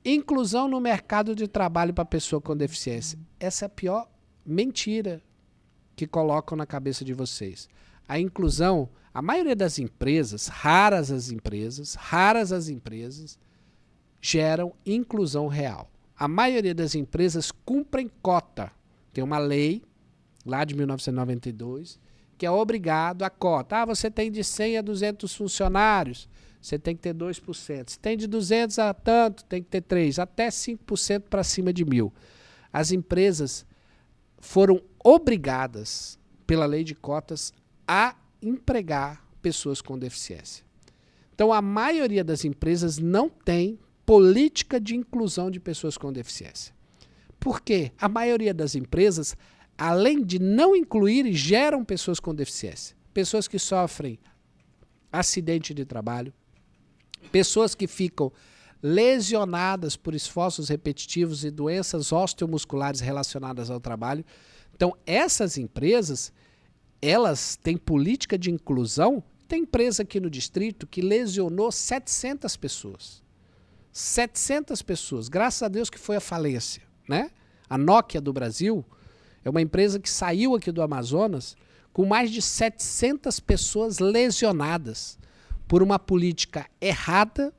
Inclusão no mercado de trabalho para pessoa com deficiência. Essa é a pior mentira que colocam na cabeça de vocês. A inclusão, a maioria das empresas, raras as empresas, geram inclusão real. A maioria das empresas cumprem cota. Tem uma lei, lá de 1992, que é obrigado a cota. Você tem de 100 a 200 funcionários, você tem que ter 2%. Se tem de 200 a tanto, tem que ter 3%. Até 5% para cima de 1.000. As empresas foram obrigadas, pela lei de cotas, a empregar pessoas com deficiência. Então, a maioria das empresas não tem política de inclusão de pessoas com deficiência. Por quê? A maioria das empresas, além de não incluir, geram pessoas com deficiência. Pessoas que sofrem acidente de trabalho, pessoas que ficam lesionadas por esforços repetitivos e doenças osteomusculares relacionadas ao trabalho. Então, essas empresas, elas têm política de inclusão. Tem empresa aqui no distrito que lesionou 700 pessoas. 700 pessoas. Graças a Deus que foi a falência, né? A Nokia do Brasil é uma empresa que saiu aqui do Amazonas com mais de 700 pessoas lesionadas por uma política errada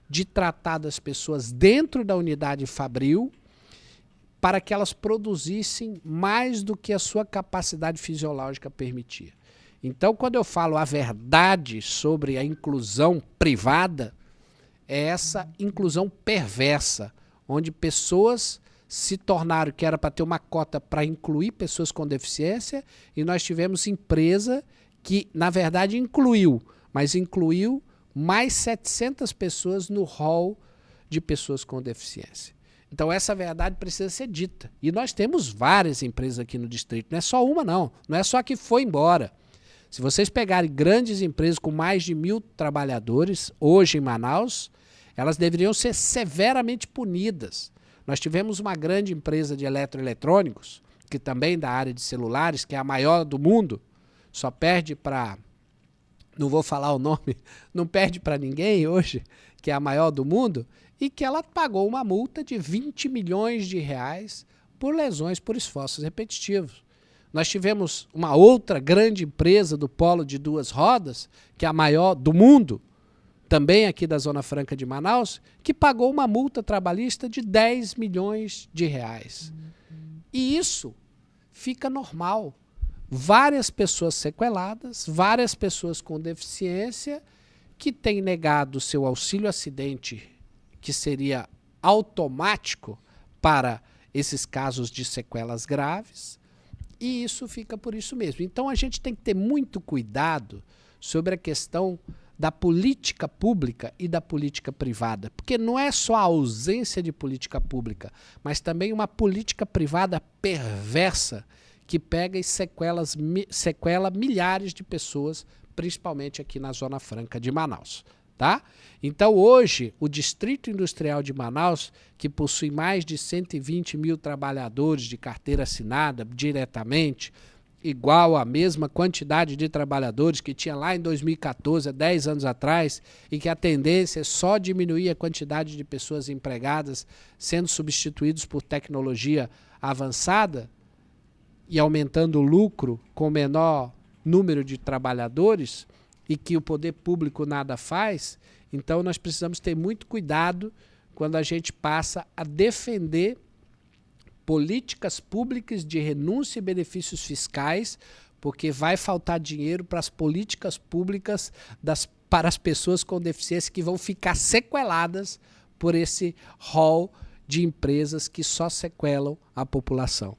de tratar das pessoas dentro da unidade fabril para que elas produzissem mais do que a sua capacidade fisiológica permitia. Então, quando eu falo a verdade sobre a inclusão privada, é essa inclusão perversa, onde pessoas se tornaram, que era para ter uma cota para incluir pessoas com deficiência, e nós tivemos empresa que, na verdade, incluiu, mas incluiu mais 700 pessoas no hall de pessoas com deficiência. Então, essa verdade precisa ser dita. E nós temos várias empresas aqui no distrito, não é só uma não é só a que foi embora. Se vocês pegarem grandes empresas com mais de 1.000 trabalhadores, hoje em Manaus, elas deveriam ser severamente punidas. Nós tivemos uma grande empresa de eletroeletrônicos, que também é da área de celulares, que é a maior do mundo, só perde para, não vou falar o nome, não perde para ninguém hoje, que é a maior do mundo, e que ela pagou uma multa de 20 milhões de reais por lesões por esforços repetitivos. Nós tivemos uma outra grande empresa do polo de 2 rodas, que é a maior do mundo, também aqui da Zona Franca de Manaus, que pagou uma multa trabalhista de 10 milhões de reais. E isso fica normal. Várias pessoas sequeladas, várias pessoas com deficiência que têm negado seu auxílio acidente, que seria automático para esses casos de sequelas graves, e isso fica por isso mesmo. Então a gente tem que ter muito cuidado sobre a questão da política pública e da política privada, porque não é só a ausência de política pública, mas também uma política privada perversa que pega e sequela milhares de pessoas, principalmente aqui na Zona Franca de Manaus. Tá? Então hoje o Distrito Industrial de Manaus, que possui mais de 120 mil trabalhadores de carteira assinada diretamente, igual à mesma quantidade de trabalhadores que tinha lá em 2014, há 10 anos atrás, e que a tendência é só diminuir a quantidade de pessoas empregadas sendo substituídos por tecnologia avançada e aumentando o lucro com menor número de trabalhadores, e que o poder público nada faz. Então nós precisamos ter muito cuidado quando a gente passa a defender políticas públicas de renúncia e benefícios fiscais, porque vai faltar dinheiro para as políticas públicas para as pessoas com deficiência que vão ficar sequeladas por esse rol de empresas que só sequelam a população.